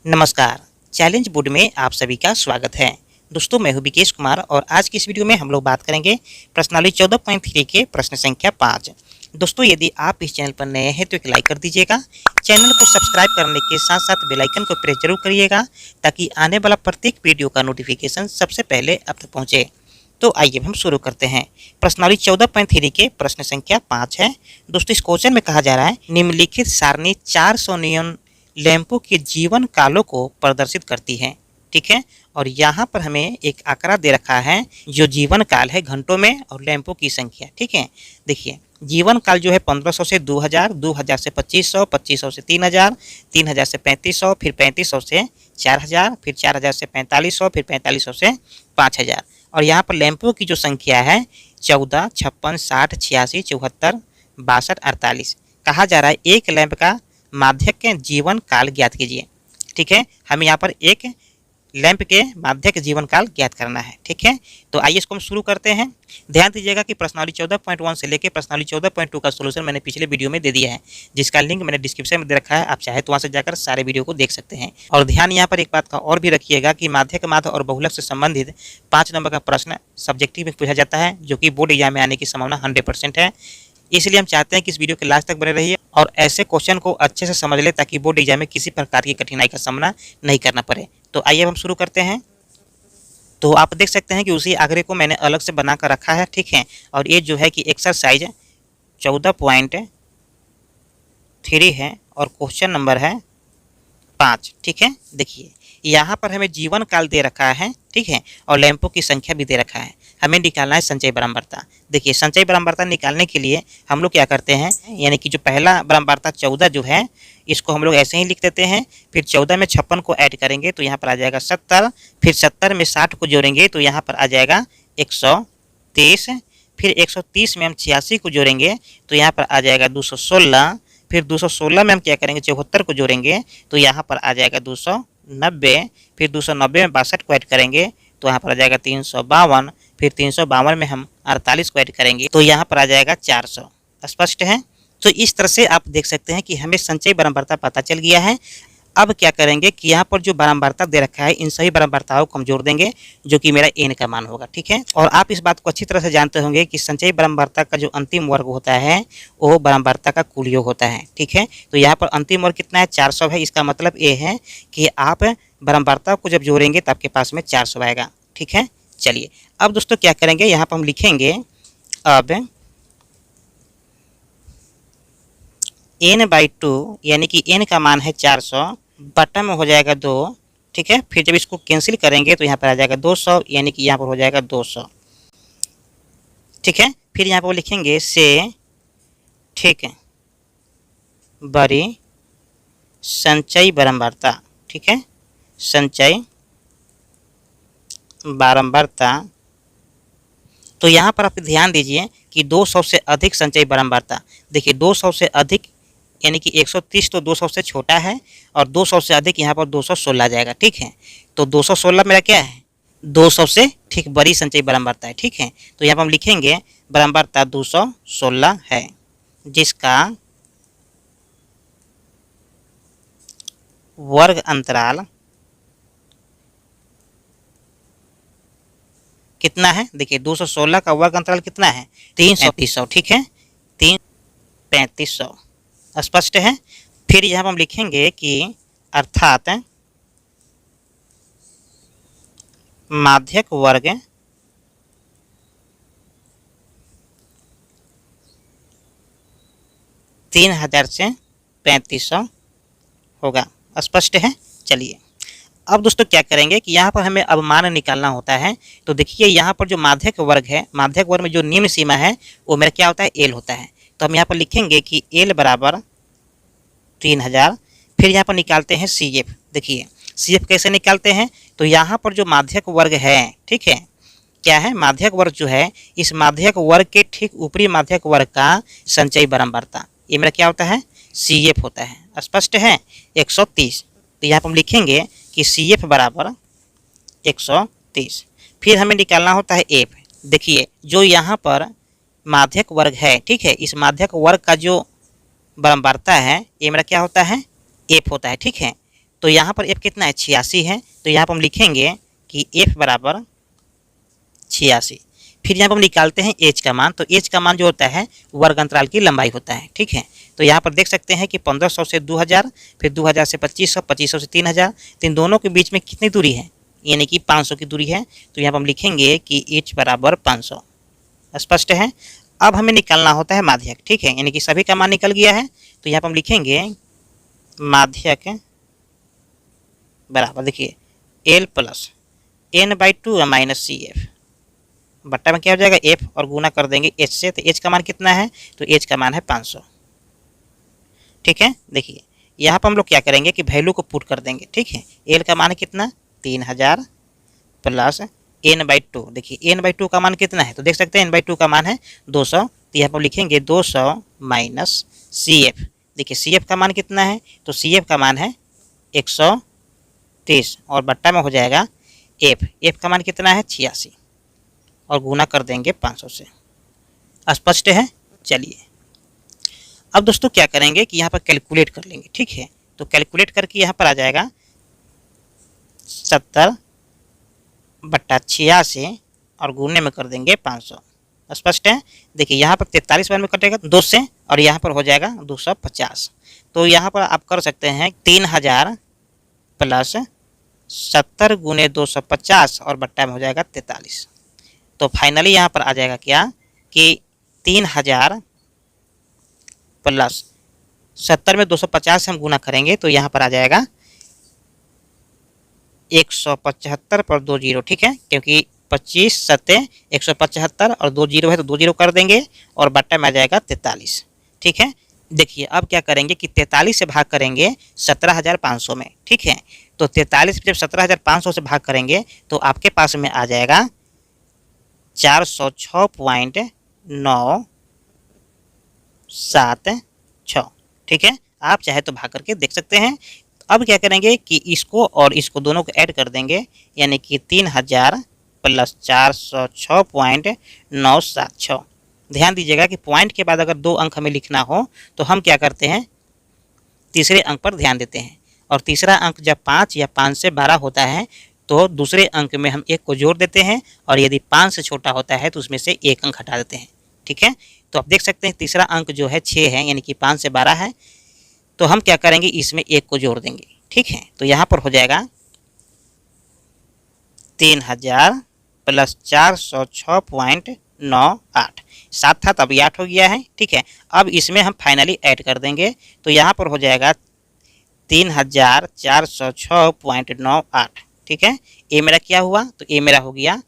नमस्कार। Challenge board में आप सभी का स्वागत है। दोस्तों, मैं हूं विकेश कुमार और आज की इस वीडियो में हम लोग बात करेंगे प्रश्नावली 14.3 के प्रश्न संख्या 5। दोस्तों, यदि आप इस चैनल पर नए हैं तो एक लाइक कर दीजिएगा। चैनल को सब्सक्राइब करने के साथ साथ बेल आइकन को प्रेस जरूर करिएगा ताकि आने वाला प्रत्येक वीडियो का नोटिफिकेशन सबसे पहले आप तक पहुँचे। तो आइए हम शुरू करते हैं। प्रश्नावली 14.3 के प्रश्न संख्या 5 है। दोस्तों, इस क्वेश्चन में कहा जा रहा है निम्नलिखित सारणी 400 नियन लैंपों के जीवन कालों को प्रदर्शित करती है। ठीक है, और यहाँ पर हमें एक आंकड़ा दे रखा है जो जीवन काल है घंटों में और लैंपों की संख्या। ठीक है, देखिए जीवन काल जो है 1500 से 2000, 2000 से 2500, 2500 से 3000, 3000 से 3500, फिर 3500 से 4000, फिर 4000 से 4500, फिर 4500 से 5000। और यहाँ पर लैंपों की जो संख्या है 14, 56, 60, 86, 74, 62, 48। कहा जा रहा है एक लैंप का माध्यक के जीवन काल ज्ञात कीजिए। ठीक है, हमें यहाँ पर एक लैंप के माध्यक जीवन काल ज्ञात करना है। ठीक है, तो आइए इसको हम शुरू करते हैं। ध्यान दीजिएगा कि प्रश्नावली 14.1 से लेकर प्रश्नावली 14.2 का सोल्यूशन मैंने पिछले वीडियो में दे दिया है, जिसका लिंक मैंने डिस्क्रिप्शन में दे रखा है। आप चाहे तो वहाँ से जाकर सारे वीडियो को देख सकते हैं। और ध्यान यहाँ पर एक बात का और भी रखिएगा कि माध्यक माध्य और बहुलक से संबंधित 5 नंबर का प्रश्न सब्जेक्टिव में पूछा जाता है, जो कि बोर्ड एग्जाम में आने की संभावना 100% है। इसलिए हम चाहते हैं कि इस वीडियो के लास्ट तक बने रहिए और ऐसे क्वेश्चन को अच्छे से समझ ले ताकि बोर्ड एग्जाम में किसी प्रकार की कठिनाई का सामना नहीं करना पड़े। तो आइए हम शुरू करते हैं। तो आप देख सकते हैं कि उसी आंकड़े को मैंने अलग से बना कर रखा है। ठीक है, और ये जो है कि एक्सरसाइज 14.3 है और क्वेश्चन नंबर है 5। ठीक है, देखिए यहाँ पर हमें जीवन काल दे रखा है। ठीक है, और लैंपों की संख्या भी दे रखा है। हमें निकालना है संचय बारंबारता। देखिए संचय बारंबारता निकालने के लिए हम लोग क्या करते हैं, यानी कि जो पहला बारंबारता 14 जो है इसको हम लोग ऐसे ही लिख देते हैं। फिर 14 में 56 को ऐड करेंगे तो यहाँ पर आ जाएगा 70। फिर 70 में 60 को जोड़ेंगे तो यहाँ पर आ जाएगा 130। फिर 130 में हम 86 को जोड़ेंगे तो यहाँ पर आ जाएगा 216। फिर 216 में हम क्या करेंगे 74 को जोड़ेंगे तो यहाँ पर आ जाएगा 290। फिर 290 में 62 को ऐड करेंगे तो यहाँ पर आ जाएगा 352। फिर 352 में हम 48 को ऐड करेंगे तो यहाँ पर आ जाएगा 400। स्पष्ट है? तो इस तरह से आप देख सकते हैं कि हमें संचय बारंबारता पता चल गया है। अब क्या करेंगे कि यहाँ पर जो बारंबारता दे रखा है इन सभी बारंबारताओं को हम जोड़ देंगे, जो कि मेरा n का मान होगा। ठीक है, और आप इस बात को अच्छी तरह से जानते होंगे कि संचयी बारंबारता का जो अंतिम वर्ग होता है वो बारंबारता का कुल योग होता है। ठीक है, तो यहाँ पर अंतिम वर्ग कितना है 400 है। इसका मतलब ये है कि आप बारंबारता को जब जोड़ेंगे तो आपके पास में 400 आएगा। ठीक है, चलिए अब दोस्तों क्या करेंगे, यहाँ पर हम लिखेंगे अब n/2 यानी कि n का मान है 400, बटा में हो जाएगा 2। ठीक है, फिर जब इसको कैंसिल करेंगे तो यहाँ पर आ जाएगा 200, यानी कि यहाँ पर हो जाएगा 200। ठीक है, फिर यहाँ पर लिखेंगे से ठीक है बड़ी संचयी बारंबारता। ठीक है, संचयी बारंबारता। तो यहाँ पर आप ध्यान दीजिए कि 200 से अधिक संचयी बारंबारता। देखिए 200 से अधिक यानी कि 130 तो 200 से छोटा है और 200 से अधिक यहाँ पर 216 आ जाएगा। ठीक है, तो 216 मेरा क्या है 200 से ठीक बड़ी संचयी बारंबारता है। ठीक है, तो यहाँ पर हम लिखेंगे बारंबारता 216 है, जिसका वर्ग अंतराल कितना है। देखिए 216 का वर्ग अंतराल कितना है 33500। ठीक है, 33500। स्पष्ट है? फिर यहाँ पर हम लिखेंगे कि अर्थात माध्यक वर्ग 3000 से 3500 होगा। स्पष्ट है? चलिए अब दोस्तों क्या करेंगे कि यहाँ पर हमें अब मान निकालना होता है। तो देखिए यहाँ पर जो माध्यक वर्ग है, माध्यक वर्ग में जो निम्न सीमा है वो मेरा क्या होता है एल होता है। तो हम यहाँ पर लिखेंगे कि एल बराबर 3000। फिर यहाँ पर निकालते हैं सी एफ। देखिए सी एफ कैसे निकालते हैं, तो यहाँ पर जो माध्यक वर्ग है, ठीक है, क्या है माध्यक वर्ग जो है, इस माध्यक वर्ग के ठीक ऊपरी माध्यक वर्ग का संचयी बारंबारता ये मेरा क्या होता है सी एफ होता है। स्पष्ट है? 130। तो यहाँ पर हम लिखेंगे कि सी एफ बराबर 130। फिर हमें निकालना होता है एफ। देखिए जो यहाँ पर माध्यक वर्ग है, ठीक है, इस माध्यक वर्ग का जो बारंबारता है ये मेरा क्या होता है एफ होता है। ठीक है, तो यहाँ पर एफ कितना है 86 है, तो यहाँ पर हम लिखेंगे कि एफ बराबर 86। फिर यहाँ पर हम निकालते हैं एच का मान, तो एच का मान जो होता है वर्ग अंतराल की लंबाई होता है, ठीक है। तो यहाँ पर देख सकते हैं कि 1500 से 2000, फिर 2000 से 2500, 2500 से 3000, तो इन दोनों के बीच में कितनी दूरी है, यानी कि 500 की दूरी है। तो यहाँ पर हम लिखेंगे कि एच बराबर 500। स्पष्ट है। अब हमें निकालना होता है माध्यक, ठीक है, यानी कि सभी का मान निकल गया है। तो यहाँ पर हम लिखेंगे माध्यक बराबर, देखिए L plus N by 2 minus C F, बट्टा में क्या हो जाएगा एफ और गुना कर देंगे एच से। तो एच का मान कितना है, तो एच का मान है 500, ठीक है। देखिए यहाँ पर हम लोग क्या करेंगे कि वैल्यू को पुट कर देंगे, ठीक है। एल का मान है कितना 3000 प्लस एन बाई 2, देखिए एन बाई 2 का मान कितना है, तो देख सकते हैं एन बाई 2 का मान है 200। तो यहाँ पर लिखेंगे 200 माइनस सी एफ, देखिए सी एफ का मान कितना है, तो सी एफ का मान है 130 और बट्टा में हो जाएगा एफ, एफ का मान कितना है 86 और गुना कर देंगे 500 से। स्पष्ट है। चलिए अब दोस्तों क्या करेंगे कि यहाँ पर कैलकुलेट कर लेंगे, ठीक है। तो कैलकुलेट करके यहाँ पर आ जाएगा 70/86 और गुने में कर देंगे 500। स्पष्ट है। देखिए यहाँ पर 43 बार में कटेगा 2 से और यहाँ पर हो जाएगा 250। तो यहाँ पर आप कर सकते हैं 3000 प्लस 70 गुने 250 और बट्टा में हो जाएगा 43। तो फाइनली यहाँ पर आ जाएगा क्या कि 3000 प्लस 70 में 250 से हम गुना करेंगे तो यहाँ पर आ जाएगा 175 पर 2 जीरो, ठीक है, क्योंकि 25 सत्ते 175 और 2 जीरो है तो 2 जीरो कर देंगे और बट्टा में आ जाएगा 43, ठीक है। देखिए अब क्या करेंगे कि 43 से भाग करेंगे 17500 में, ठीक है। तो 43 जब 17500 से भाग करेंगे तो आपके पास में आ जाएगा 406.976, ठीक है। आप चाहे तो भाग करके देख सकते हैं। अब क्या करेंगे कि इसको और इसको दोनों को ऐड कर देंगे, यानी कि 3000 प्लस 406.976। ध्यान दीजिएगा कि पॉइंट के बाद अगर 2 अंक हमें लिखना हो तो हम क्या करते हैं, तीसरे अंक पर ध्यान देते हैं। और तीसरा अंक जब 5 या 5 से 12 होता है तो दूसरे अंक में हम 1 को जोड़ देते हैं और यदि 5 से छोटा होता है तो उसमें से 1 अंक हटा देते हैं, ठीक है। तो आप देख सकते हैं तीसरा अंक जो है 6 है, यानी कि 5 से 12 है। तो हम क्या करेंगे इसमें 1 को जोड़ देंगे, ठीक है। तो यहाँ पर हो जाएगा 3000 प्लस 406.98, 7 था तब 8 हो गया है, ठीक है। अब इसमें हम फाइनली ऐड कर देंगे तो यहाँ पर हो जाएगा 3406.98, ठीक है। ए मेरा क्या हुआ, तो ए मेरा हो गया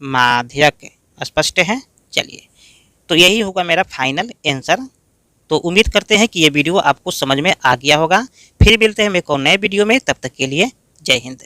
माध्यक। स्पष्ट है। चलिए तो यही होगा मेरा फाइनल आंसर। तो उम्मीद करते हैं कि ये वीडियो आपको समझ में आ गया होगा। फिर मिलते हैं एक और नए वीडियो में, तब तक के लिए जय हिंद।